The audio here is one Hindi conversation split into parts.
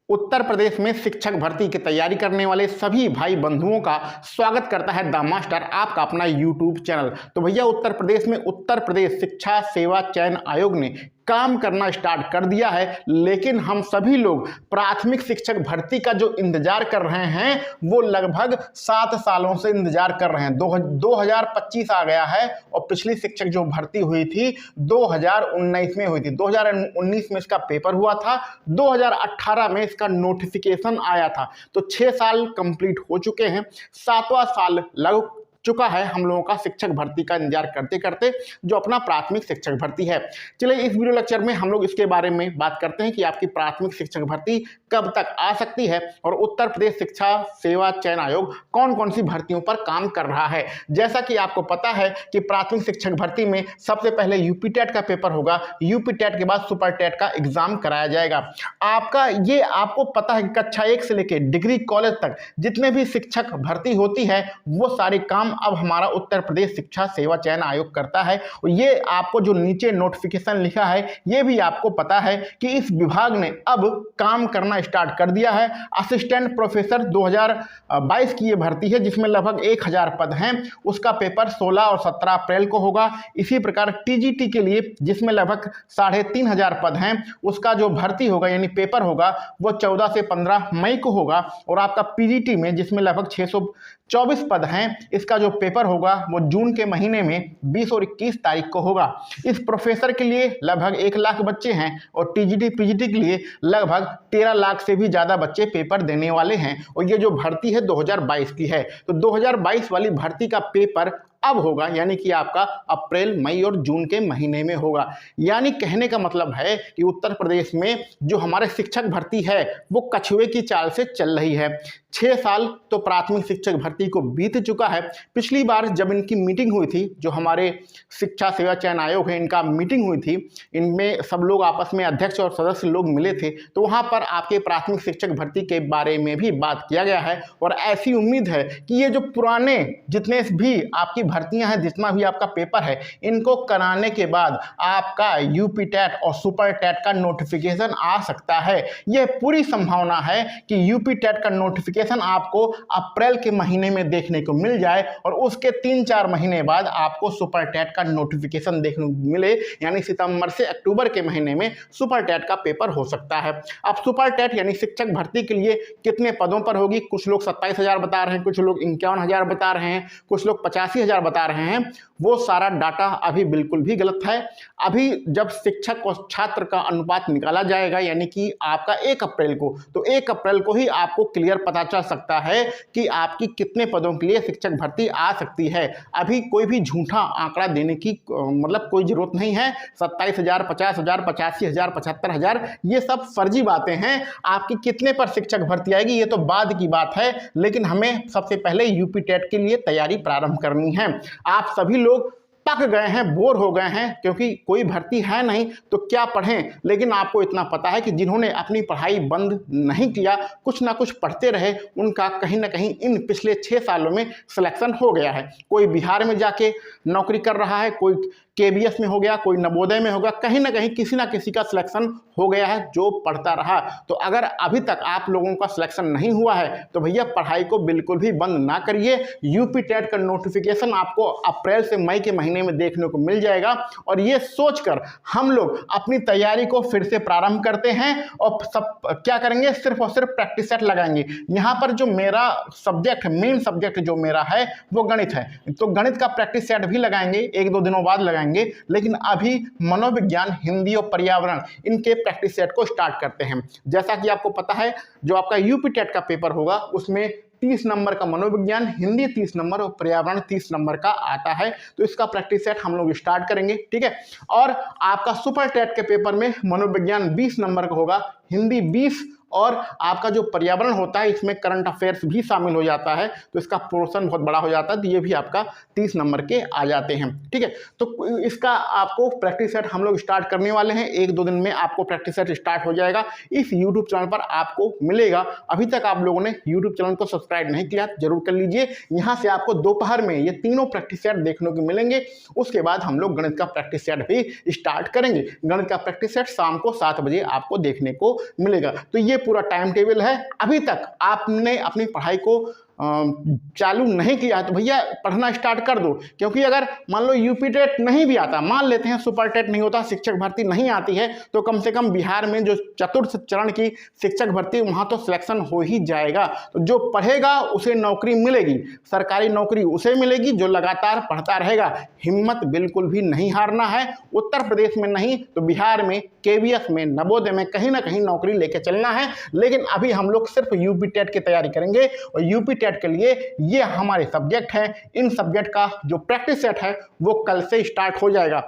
उत्तर प्रदेश में शिक्षक भर्ती की तैयारी करने वाले सभी भाई बंधुओं का स्वागत करता है द मास्टर, आपका अपना यूट्यूब चैनल। तो भैया उत्तर प्रदेश में उत्तर प्रदेश शिक्षा सेवा चयन आयोग ने काम करना स्टार्ट कर दिया है, लेकिन हम सभी लोग प्राथमिक शिक्षक भर्ती का जो इंतजार कर रहे हैं वो लगभग 7 सालों से इंतजार कर रहे हैं। 2025 आ गया है और पिछली शिक्षक जो भर्ती हुई थी 2019 में हुई थी। 2019 में इसका पेपर हुआ था, 2018 में इसका नोटिफिकेशन आया था। तो 6 साल कंप्लीट हो चुके हैं, 7वां साल लग चुका है हम लोगों का शिक्षक भर्ती का इंतजार करते करते, जो अपना प्राथमिक शिक्षक भर्ती है। चलिए इस वीडियो लेक्चर में हम लोग इसके बारे में बात करते हैं कि आपकी प्राथमिक शिक्षक भर्ती कब तक आ सकती है और उत्तर प्रदेश शिक्षा सेवा चयन आयोग कौन कौन सी भर्तियों पर काम कर रहा है। जैसा कि आपको पता है कि प्राथमिक शिक्षक भर्ती में सबसे पहले यूपी टेट का पेपर होगा, यूपी टेट के बाद सुपर टेट का एग्जाम कराया जाएगा। आपको पता है कि कक्षा 1 से लेकर डिग्री कॉलेज तक जितने भी शिक्षक भर्ती होती है वो सारे काम अब हमारा उत्तर प्रदेश शिक्षा सेवा चयन आयोग करता है। और ये आपको जो नीचे नोटिफिकेशन लिखा है ये भी आपको पता है कि इस विभाग ने अब काम करना स्टार्ट कर दिया है। असिस्टेंट प्रोफेसर 2022 की ये भर्ती है जिसमें लगभग 1000 पद हैं, उसका पेपर 16 और 17 अप्रैल को होगा। इसी प्रकार टीजीटी के लिए जिसमें लगभग 3500 पद हैं, उसका जो भर्ती होगा यानी पेपर होगा वो 14 से 15 मई को होगा। और आपका पीजीटी में जिसमें लगभग 624 पद हैं, इसका जो पेपर होगा वो जून के महीने में 20 और 21 तारीख को होगा। इस प्रोफेसर के लिए लगभग 1 लाख बच्चे हैं और टीजीटी पीजीटी के लिए लगभग 13 लाख से भी ज़्यादा बच्चे पेपर देने वाले हैं। और ये जो भर्ती है 2022 की है, तो 2022 वाली भर्ती का पेपर अब होगा, यानी कि आपका अप्रैल मई और जून के महीने में होगा। यानी कहने का मतलब है कि उत्तर प्रदेश में जो हमारे शिक्षक भर्ती है वो कछुए की चाल से चल रही है। 6 साल तो प्राथमिक शिक्षक भर्ती को बीत चुका है। पिछली बार जब इनकी मीटिंग हुई थी, जो हमारे शिक्षा सेवा चयन आयोग है इनका मीटिंग हुई थी, इनमें सब लोग आपस में अध्यक्ष और सदस्य लोग मिले थे, तो वहाँ पर आपके प्राथमिक शिक्षक भर्ती के बारे में भी बात किया गया है। और ऐसी उम्मीद है कि ये जो पुराने जितने भी आपकी भर्तियां हैं, जितना भी आपका पेपर है, इनको कराने के बाद आपका यूपी टेट और सुपर टेट का नोटिफिकेशन आ सकता है। यह पूरी संभावना है कि यूपी टेट का नोटिफिकेशन आपको अप्रैल के महीने में देखने को मिल जाए और उसके 3-4 महीने बाद आपको सुपर टेट का नोटिफिकेशन देखने को मिले, यानी सितंबर से अक्टूबर के महीने में सुपर टेट का पेपर हो सकता है। अब सुपर टेट यानी शिक्षक भर्ती के लिए कितने पदों पर होगी, कुछ लोग 27,000 बता रहे हैं, कुछ लोग 51,000 बता रहे हैं, कुछ लोग 85,000 बता रहे हैं। वो सारा डाटा अभी बिल्कुल भी गलत है। अभी जब शिक्षक और छात्र का अनुपात निकाला जाएगा यानी कि आपका 1 अप्रैल को, तो 1 अप्रैल को ही आपको क्लियर पता चल सकता है कि आपकी कितने पदों के लिए शिक्षक भर्ती आ सकती है। अभी कोई भी झूठा आंकड़ा देने की मतलब कोई जरूरत नहीं है। 27,000, 50,000, 85,000, 75,000 ये सब फर्जी बातें हैं। आपकी कितने पर शिक्षक भर्ती आएगी ये तो बाद की बात है, लेकिन हमें सबसे पहले यूपी टेट के लिए तैयारी प्रारंभ करनी है। आप सभी लोग पक गए हैं, बोर हो गए हैं, क्योंकि कोई भर्ती है नहीं तो क्या पढ़ें। लेकिन आपको इतना पता है कि जिन्होंने अपनी पढ़ाई बंद नहीं किया, कुछ ना कुछ पढ़ते रहे, उनका कहीं ना कहीं इन पिछले 6 सालों में सिलेक्शन हो गया है। कोई बिहार में जाके नौकरी कर रहा है, कोई केबीएस में हो गया, कोई नवोदय में होगा, कहीं ना कहीं किसी ना किसी का सिलेक्शन हो गया है जो पढ़ता रहा। तो अगर अभी तक आप लोगों का सिलेक्शन नहीं हुआ है तो भैया पढ़ाई को बिल्कुल भी बंद ना करिए। यूपी टेट का नोटिफिकेशन आपको अप्रैल से मई के महीने में देखने को मिल जाएगा और ये सोचकर हम लोग अपनी तैयारी को फिर से प्रारंभ करते हैं और सब क्या करेंगे, सिर्फ और सिर्फ प्रैक्टिस सेट लगाएंगे। यहाँ पर जो मेरा सब्जेक्ट, मेन सब्जेक्ट जो मेरा है वो गणित है, तो गणित का प्रैक्टिस सेट भी लगाएंगे, 1-2 दिनों बाद लगाएंगे। लेकिन अभी मनोविज्ञान, हिंदी और पर्यावरण इनके प्रैक्टिस सेट को स्टार्ट करते हैं। जैसा कि आपको पता है जो आपका यूपी टेट का पेपर होगा उसमें 30 नंबर का मनोविज्ञान, हिंदी 30 नंबर और पर्यावरण 30 नंबर का आता है। तो इसका प्रैक्टिस सेट हम लोग स्टार्ट करेंगे, ठीक है। और आपका सुपर टेट के पेपर में मनोविज्ञान 20 नंबर का होगा, हिंदी 20 और आपका जो पर्यावरण होता है इसमें करंट अफेयर्स भी शामिल हो जाता है, तो इसका पोर्शन बहुत बड़ा हो जाता है, तो ये भी आपका 30 नंबर के आ जाते हैं, ठीक है। तो इसका आपको प्रैक्टिस सेट हम लोग स्टार्ट करने वाले हैं। 1-2 दिन में आपको प्रैक्टिस सेट स्टार्ट हो जाएगा, इस यूट्यूब चैनल पर आपको मिलेगा। अभी तक आप लोगों ने यूट्यूब चैनल को सब्सक्राइब नहीं किया जरूर कर लीजिए। यहाँ से आपको दोपहर में ये तीनों प्रैक्टिस सेट देखने को मिलेंगे। उसके बाद हम लोग गणित का प्रैक्टिस सेट भी स्टार्ट करेंगे। गणित का प्रैक्टिस सेट शाम को 7 बजे आपको देखने को मिलेगा। तो ये पूरा टाइम टेबल है, अभी तक आपने अपनी पढ़ाई को चालू नहीं किया तो भैया पढ़ना स्टार्ट कर दो। क्योंकि अगर मान लो यूपी टेट नहीं भी आता, मान लेते हैं सुपर टेट नहीं होता, शिक्षक भर्ती नहीं आती है, तो कम से कम बिहार में जो चतुर्थ चरण की शिक्षक भर्ती वहां तो सिलेक्शन हो ही जाएगा। तो जो पढ़ेगा उसे नौकरी मिलेगी, सरकारी नौकरी उसे मिलेगी जो लगातार पढ़ता रहेगा। हिम्मत बिल्कुल भी नहीं हारना है। उत्तर प्रदेश में नहीं तो बिहार में, केवीएस में, नवोदय में कहीं ना कहीं नौकरी लेके चलना है। लेकिन अभी हम लोग सिर्फ यूपी टेट की तैयारी करेंगे और यूपी टेट के लिए ये हमारे सब्जेक्ट हैं। इन सब्जेक्ट का जो प्रैक्टिस सेट है वो कल से स्टार्ट हो जाएगा।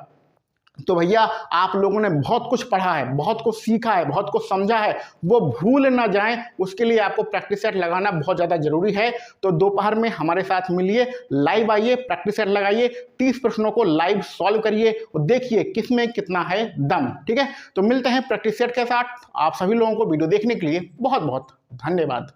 तो भैया आप लोगों ने बहुत कुछ पढ़ा है, बहुत कुछ सीखा है, बहुत कुछ समझा है, वो भूल ना जाएं, उसके लिए आपको प्रैक्टिस सेट लगाना बहुत ज़्यादा जरूरी है। तो दोपहर में हमारे साथ मिलिए, लाइव आइए, प्रैक्टिस सेट लगाइए, 30 प्रश्नों को लाइव सॉल्व करिए और देखिए किसमें कितना है दम। ठीक है, तो मिलते हैं प्रैक्टिस सेट के साथ। आप सभी लोगों को वीडियो देखने के लिए बहुत बहुत धन्यवाद।